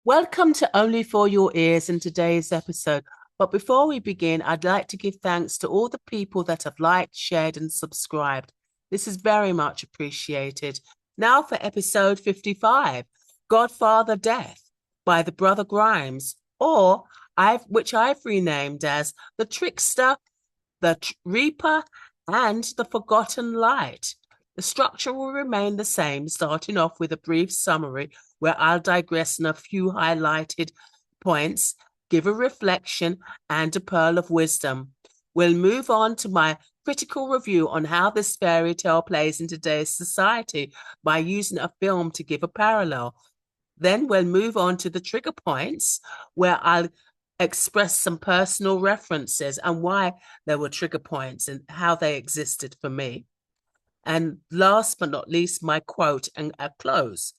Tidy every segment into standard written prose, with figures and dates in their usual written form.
Welcome to Only for Your Ears in today's episode. But before we begin, I'd like to give thanks to all the people that have liked, shared, and subscribed. This is very much appreciated. Now for episode 55, Godfather Death by the Brother Grimes, or which I've renamed as The Trickster, the Reaper, and the Forgotten Light. The structure will remain the same, starting off with a brief summary where I'll digress in a few highlighted points, give a reflection, and a pearl of wisdom. We'll move on to my critical review on how this fairy tale plays in today's society by using a film to give a parallel. Then we'll move on to the trigger points, where I'll express some personal references and why there were trigger points and how they existed for me. And last but not least, my quote and a close.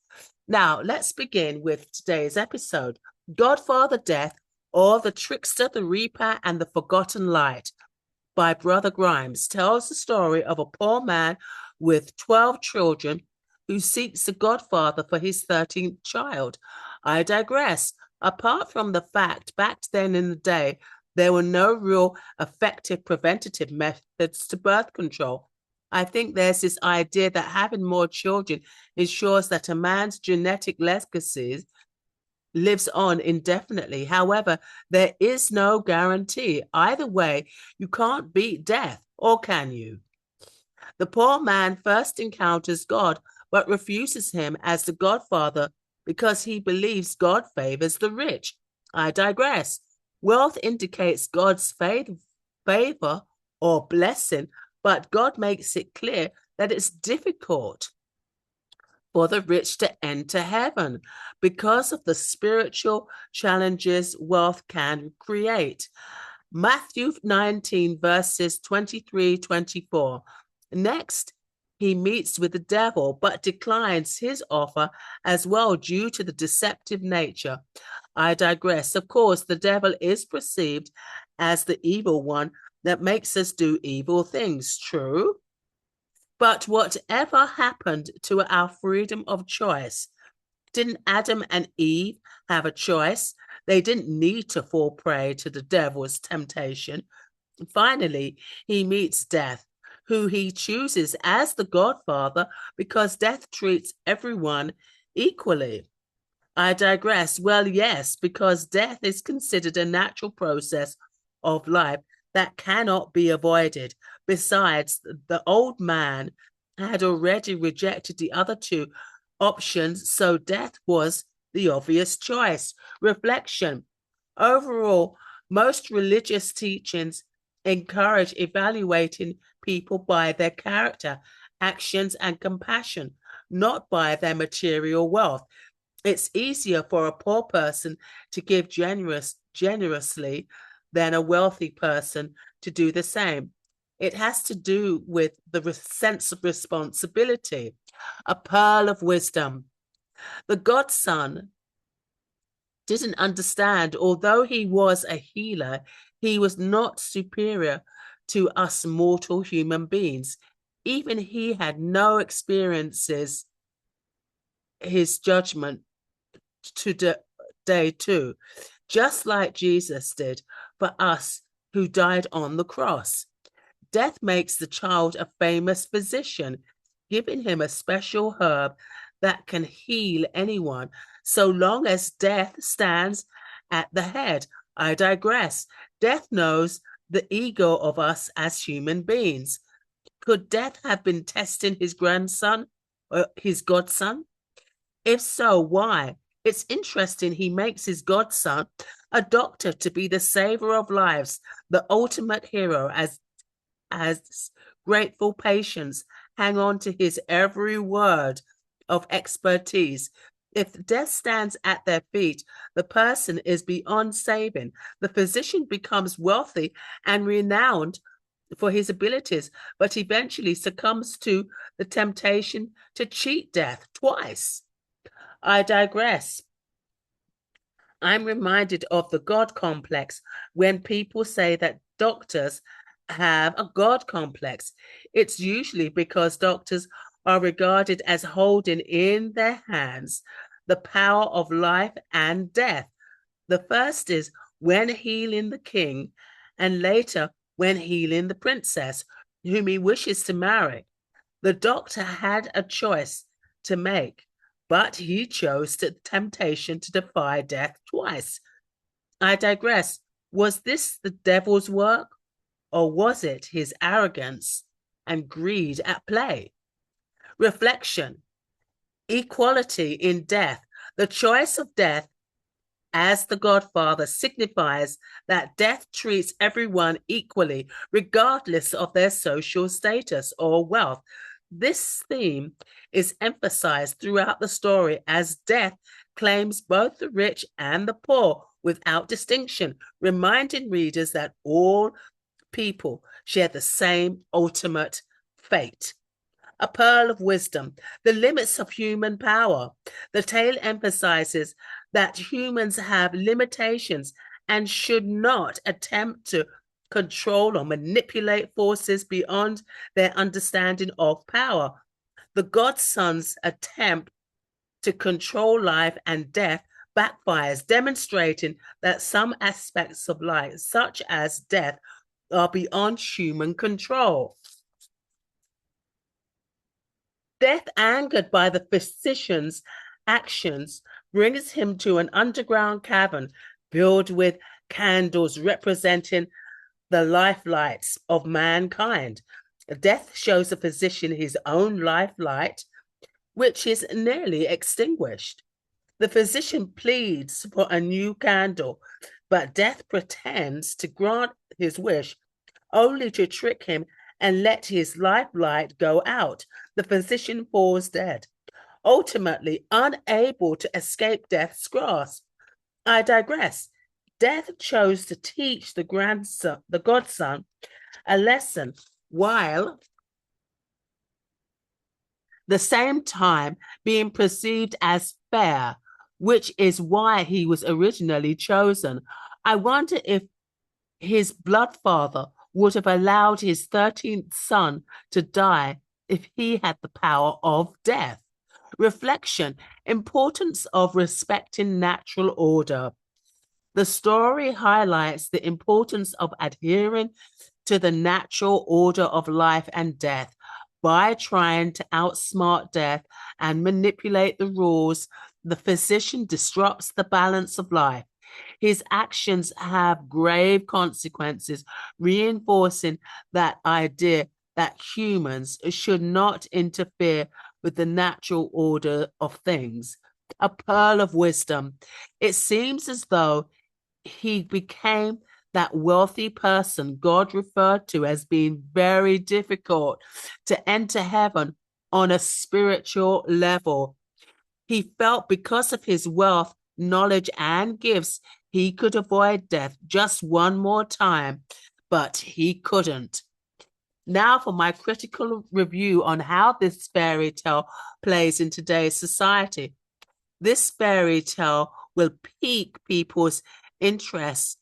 Now, let's begin with today's episode, Godfather Death, or The Trickster, the Reaper, and the Forgotten Light by Brother Grimes tells the story of a poor man with 12 children who seeks a godfather for his 13th child. I digress. Apart from the fact back then in the day, there were no real effective preventative methods to birth control. I think there's this idea that having more children ensures that a man's genetic legacy lives on indefinitely. However, there is no guarantee. Either way, you can't beat death, or can you? The poor man first encounters God, but refuses him as the godfather because he believes God favors the rich. I digress. Wealth indicates God's favor or blessing, but God makes it clear that it's difficult for the rich to enter heaven because of the spiritual challenges wealth can create. Matthew 19, verses 23-24. Next, he meets with the devil, but declines his offer as well due to the deceptive nature. I digress. Of course, the devil is perceived as the evil one that makes us do evil things. True. But whatever happened to our freedom of choice? Didn't Adam and Eve have a choice? They didn't need to fall prey to the devil's temptation. Finally, he meets death, who he chooses as the godfather because death treats everyone equally. I digress. Well, yes, because death is considered a natural process of life that cannot be avoided. Besides, the old man had already rejected the other two options, so death was the obvious choice. Reflection. Overall, most religious teachings encourage evaluating people by their character, actions, and compassion, not by their material wealth. It's easier for a poor person to give generously than a wealthy person to do the same. It has to do with the sense of responsibility, a pearl of wisdom. The godson didn't understand, although he was a healer, he was not superior to us mortal human beings. Even he had no experiences, his judgment today too, just like Jesus did for us who died on the cross. Death makes the child a famous physician, giving him a special herb that can heal anyone, so long as death stands at the head. I digress. Death knows the ego of us as human beings. Could death have been testing his grandson or his godson? If so, why? It's interesting he makes his godson a doctor to be the saver of lives, the ultimate hero, as grateful patients hang on to his every word of expertise. If death stands at their feet, the person is beyond saving. The physician becomes wealthy and renowned for his abilities, but eventually succumbs to the temptation to cheat death twice. I digress. I'm reminded of the God complex when people say that doctors have a God complex. It's usually because doctors are regarded as holding in their hands the power of life and death. The first is when healing the king, and later when healing the princess, whom he wishes to marry. The doctor had a choice to make, but he chose the temptation to defy death twice. I digress. Was this the devil's work, or was it his arrogance and greed at play? Reflection. Equality in death. The choice of death as the Godfather signifies that death treats everyone equally, regardless of their social status or wealth. This theme is emphasized throughout the story as death claims both the rich and the poor without distinction, reminding readers that all people share the same ultimate fate. A pearl of wisdom, the limits of human power. The tale emphasizes that humans have limitations and should not attempt to control or manipulate forces beyond their understanding of power. The godson's attempt to control life and death backfires, demonstrating that some aspects of life, such as death, are beyond human control. Death, angered by the physician's actions, brings him to an underground cavern filled with candles representing the lifelights of mankind. Death shows the physician his own lifelight, which is nearly extinguished. The physician pleads for a new candle, but Death pretends to grant his wish, only to trick him and let his lifelight go out. The physician falls dead, ultimately unable to escape Death's grasp. I digress. Death chose to teach the godson, a lesson, while the same time being perceived as fair, which is why he was originally chosen. I wonder if his blood father would have allowed his 13th son to die if he had the power of death. Reflection, importance of respecting natural order. The story highlights the importance of adhering to the natural order of life and death. By trying to outsmart death and manipulate the rules, the physician disrupts the balance of life. His actions have grave consequences, reinforcing that idea that humans should not interfere with the natural order of things. A pearl of wisdom. It seems as though he became that wealthy person God referred to as being very difficult to enter heaven on a spiritual level. He felt because of his wealth, knowledge, and gifts, he could avoid death just one more time, but he couldn't. Now for my critical review on how this fairy tale plays in today's society. This fairy tale will pique people's interest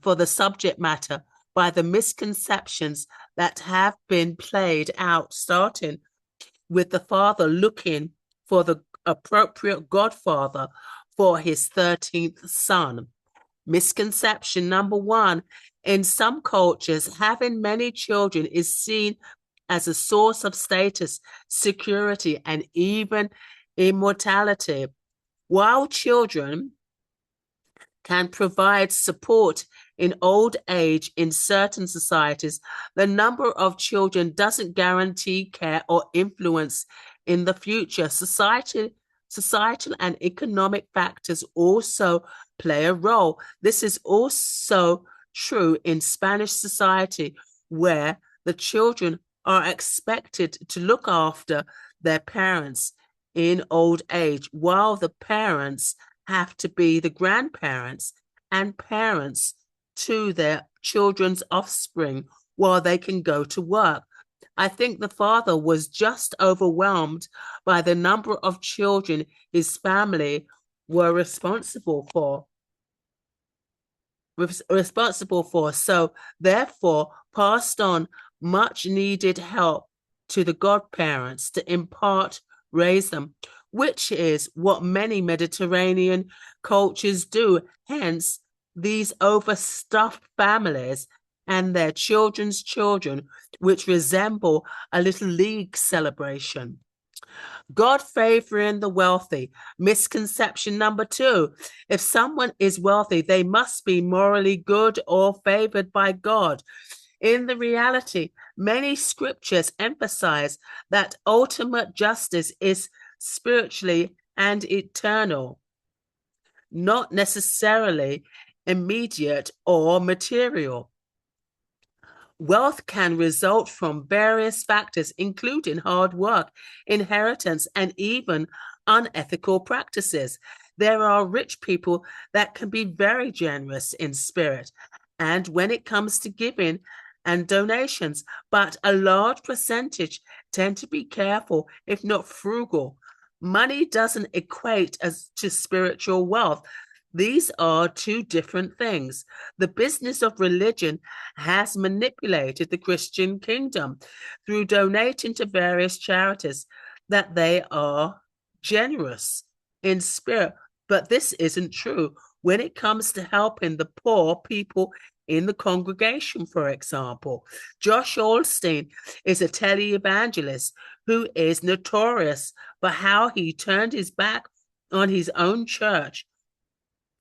for the subject matter by the misconceptions that have been played out, starting with the father looking for the appropriate godfather for his 13th son. Misconception number one, in some cultures, having many children is seen as a source of status, security, and even immortality. While children can provide support in old age in certain societies, the number of children doesn't guarantee care or influence in the future. Societal and economic factors also play a role. This is also true in Spanish society, where the children are expected to look after their parents in old age, while the parents have to be the grandparents and parents to their children's offspring while they can go to work. I think the father was just overwhelmed by the number of children his family were responsible for. So therefore passed on much needed help to the godparents to raise them, which is what many Mediterranean cultures do. Hence, these overstuffed families and their children's children, which resemble a little league celebration. God favoring the wealthy. Misconception number 2. If someone is wealthy, they must be morally good or favored by God. In the reality, many scriptures emphasize that ultimate justice is spiritually and eternal, not necessarily immediate or material. Wealth can result from various factors, including hard work, inheritance, and even unethical practices. There are rich people that can be very generous in spirit, and when it comes to giving and donations, but a large percentage tend to be careful, if not frugal. Money doesn't equate as to spiritual wealth. These are two different things. The business of religion has manipulated the Christian kingdom through donating to various charities that they are generous in spirit. But this isn't true when it comes to helping the poor people in the congregation, for example. Josh Olstein is a televangelist who is notorious for how he turned his back on his own church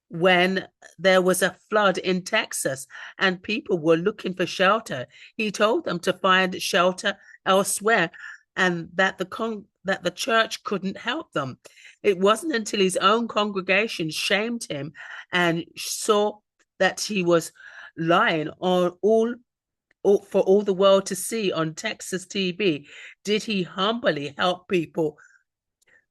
when there was a flood in Texas and people were looking for shelter. He told them to find shelter elsewhere and that the church couldn't help them. It wasn't until his own congregation shamed him and saw that he was lying on all for all the world to see on Texas TV did he humbly help people.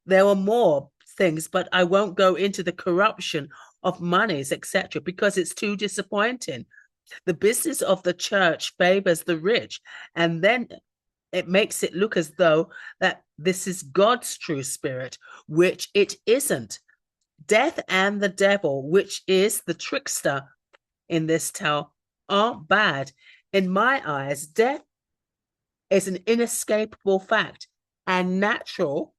There were more things, but I won't go into the corruption of monies, etc., because it's too disappointing. The business of the church favors the rich, and then it makes it look as though that this is God's true spirit, which it isn't. Death and the devil, which is the trickster in this tale, aren't bad. In my eyes, death is an inescapable fact and natural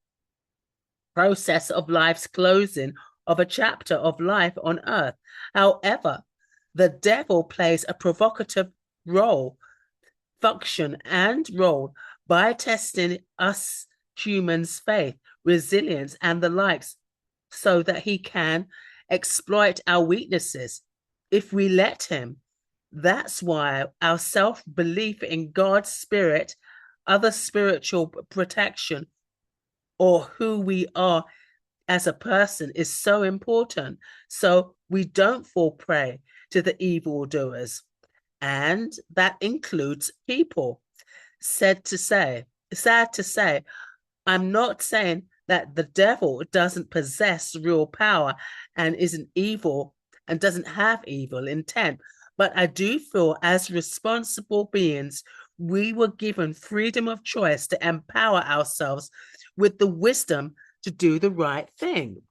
process of life's closing of a chapter of life on earth. However, the devil plays a provocative function and role by testing us humans' faith, resilience, and the likes, so that he can exploit our weaknesses if we let him. That's why our self-belief in God's spirit, other spiritual protection, or who we are as a person is so important, so we don't fall prey to the evildoers. And that includes people. Sad to say, I'm not saying that the devil doesn't possess real power and isn't evil and doesn't have evil intent, but I do feel as responsible beings, we were given freedom of choice to empower ourselves with the wisdom to do the right thing.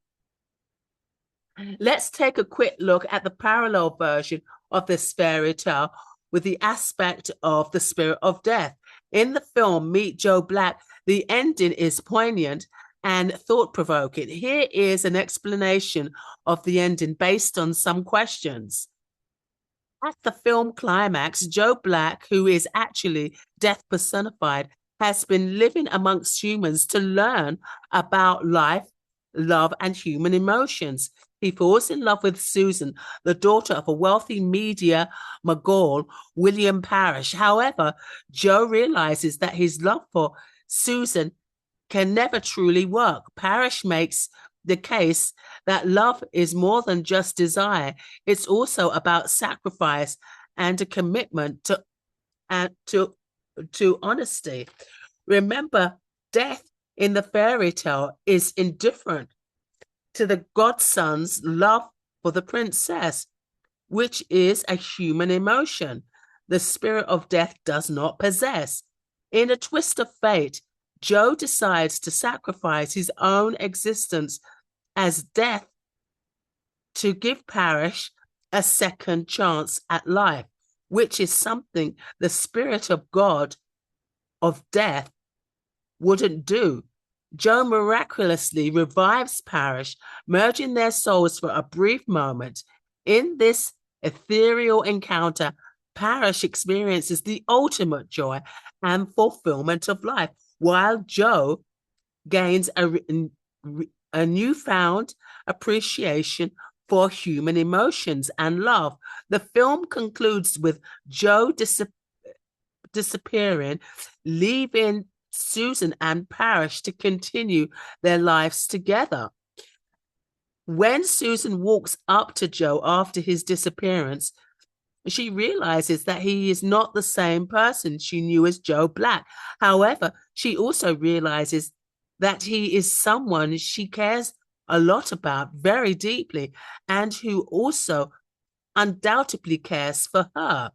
Let's take a quick look at the parallel version of this fairy tale with the aspect of the spirit of death. In the film Meet Joe Black, the ending is poignant and thought-provoking. Here is an explanation of the ending based on some questions. At the film climax, Joe Black, who is actually death personified, has been living amongst humans to learn about life, love, and human emotions. He falls in love with Susan, the daughter of a wealthy media mogul, William Parrish. However, Joe realizes that his love for Susan can never truly work. Parrish makes the case that love is more than just desire. It's also about sacrifice and a commitment to honesty. Remember, death in the fairy tale is indifferent to the godson's love for the princess, which is a human emotion the spirit of death does not possess. In a twist of fate, Joe decides to sacrifice his own existence as death to give Parrish a second chance at life, which is something the spirit of God of death wouldn't do. Joe miraculously revives Parrish, merging their souls for a brief moment. In this ethereal encounter, Parrish experiences the ultimate joy and fulfillment of life, while Joe gains a newfound appreciation for human emotions and love. The film concludes with Joe disappearing, leaving Susan and Parrish to continue their lives together. When Susan walks up to Joe after his disappearance, she realizes that he is not the same person she knew as Joe Black. However, she also realizes that he is someone she cares a lot about very deeply and who also undoubtedly cares for her.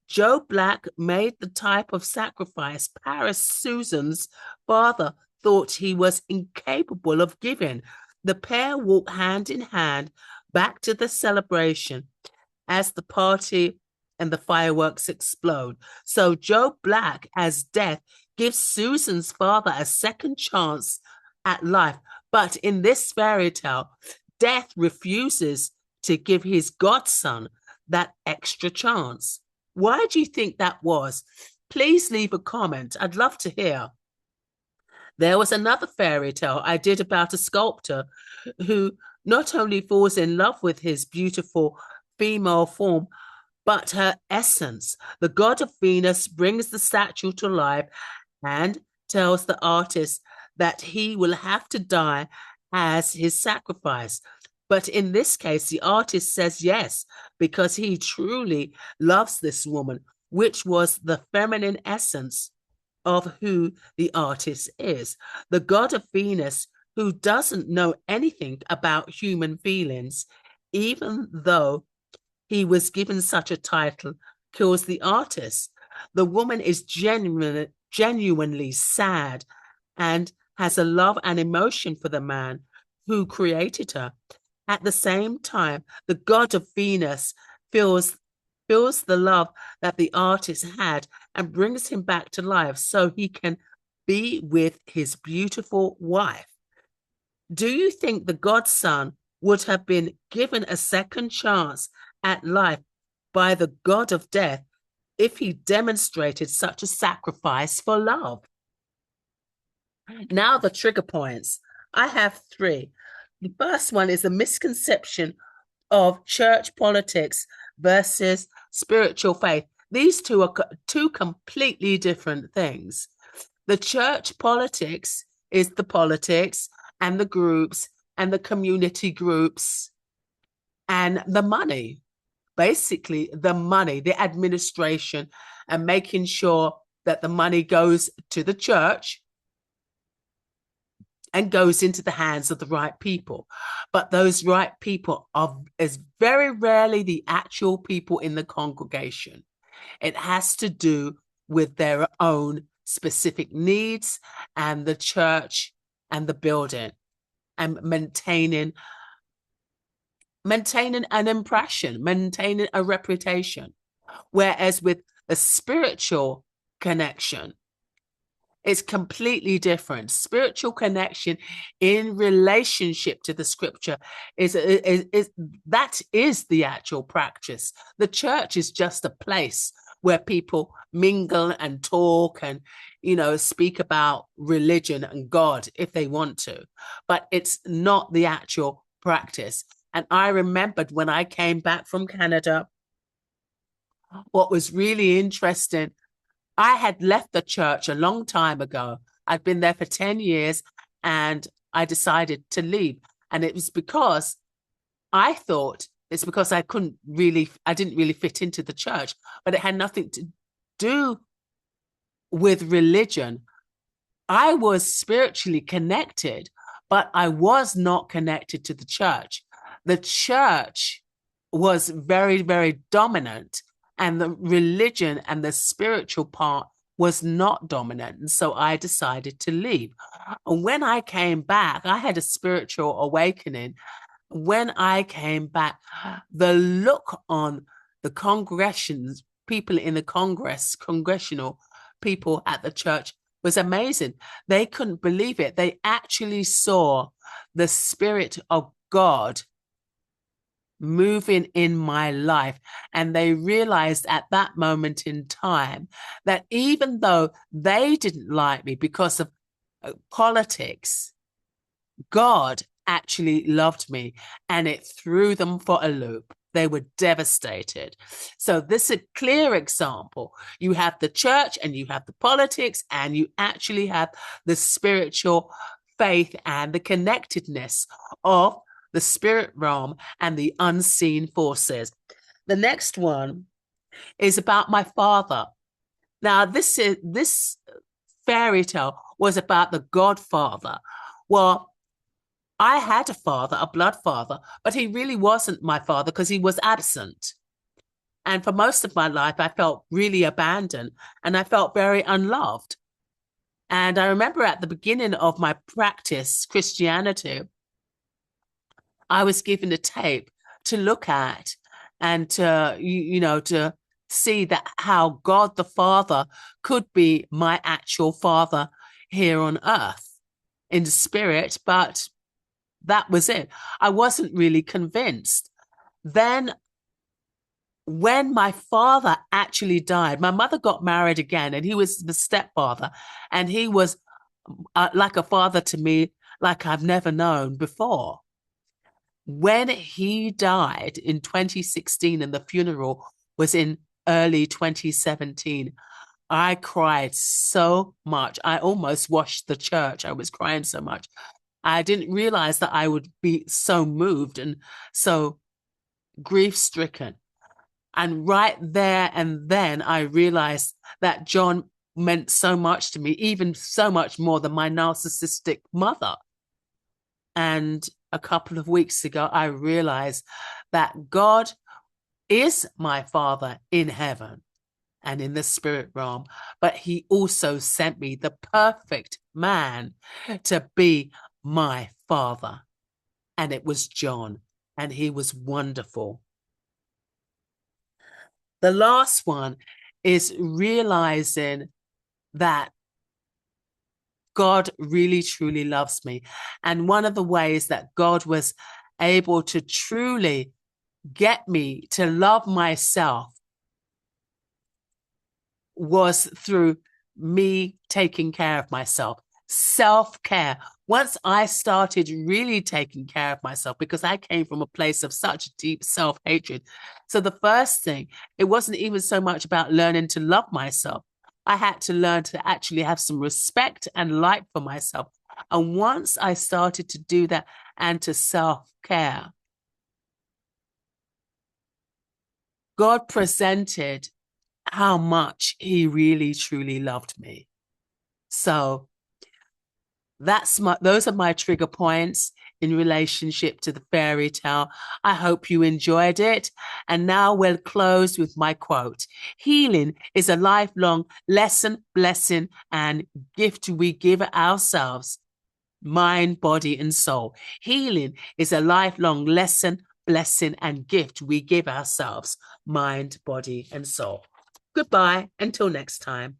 Joe Black made the type of sacrifice Paris Susan's father thought he was incapable of giving. The pair walk hand in hand back to the celebration as the party and the fireworks explode. So Joe Black, as Death, gives Susan's father a second chance at life. But in this fairy tale, Death refuses to give his godson that extra chance. Why do you think that was? Please leave a comment. I'd love to hear. There was another fairy tale I did about a sculptor who not only falls in love with his beautiful female form, but her essence. The god of Venus brings the statue to life and tells the artist that he will have to die as his sacrifice. But in this case, the artist says yes, because he truly loves this woman, which was the feminine essence of who the artist is. The god of Venus, who doesn't know anything about human feelings, even though he was given such a title, kills the artist. The woman is genuinely sad and has a love and emotion for the man who created her. At the same time, the god of Venus feels the love that the artist had and brings him back to life so he can be with his beautiful wife. Do you think the godson would have been given a second chance at life by the god of death if he demonstrated such a sacrifice for love? Now the trigger points. I have three. The first one is a misconception of church politics versus spiritual faith. These two are two completely different things. The church politics is the politics and the groups and the community groups and the money. Basically, the money, the administration, and making sure that the money goes to the church and goes into the hands of the right people. But those right people is very rarely the actual people in the congregation. It has to do with their own specific needs and the church and the building and maintaining an impression, maintaining a reputation. Whereas with a spiritual connection, it's completely different. Spiritual connection in relationship to the scripture is that is the actual practice. The church is just a place where people mingle and talk and, speak about religion and God if they want to, but it's not the actual practice. And I remembered when I came back from Canada, what was really interesting, I had left the church a long time ago. I'd been there for 10 years and I decided to leave. And it was because I thought it's because I didn't really fit into the church, but it had nothing to do with religion. I was spiritually connected, but I was not connected to the church. The church was very, very dominant, and the religion and the spiritual part was not dominant. And so I decided to leave. And when I came back, I had a spiritual awakening. When I came back, the look on the people in the congressional people at the church, was amazing. They couldn't believe it. They actually saw the Spirit of God moving in my life. And they realized at that moment in time that even though they didn't like me because of politics, God actually loved me, and it threw them for a loop. They were devastated. So this is a clear example. You have the church and you have the politics, and you actually have the spiritual faith and the connectedness of the spirit realm and the unseen forces. The next one is about my father. Now, this fairy tale was about the Godfather. Well, I had a father, a blood father, but he really wasn't my father because he was absent. And for most of my life, I felt really abandoned and I felt very unloved. And I remember at the beginning of my practice, Christianity, I was given a tape to look at and to see that how God the Father could be my actual father here on earth in the spirit, but that was it. I wasn't really convinced. Then when my father actually died, my mother got married again, and he was the stepfather, and he was like a father to me like I've never known before. When he died in 2016 and the funeral was in early 2017, I cried so much. I almost washed the church. I was crying so much. I didn't realize that I would be so moved and so grief-stricken. And right there and then, I realized that John meant so much to me, even so much more than my narcissistic mother. And a couple of weeks ago, I realized that God is my Father in heaven and in the spirit realm, but he also sent me the perfect man to be my father. And it was John, and he was wonderful. The last one is realizing that God really, truly loves me. And one of the ways that God was able to truly get me to love myself was through me taking care of myself. Self-care. Once I started really taking care of myself, because I came from a place of such deep self-hatred. So the first thing, it wasn't even so much about learning to love myself. I had to learn to actually have some respect and like for myself. And once I started to do that and to self-care, God presented how much he really, truly loved me. So those are my trigger points in relationship to the fairy tale. I hope you enjoyed it. And now we'll close with my quote. Healing is a lifelong lesson, blessing, and gift we give ourselves, mind, body, and soul. Healing is a lifelong lesson, blessing, and gift we give ourselves, mind, body, and soul. Goodbye until next time.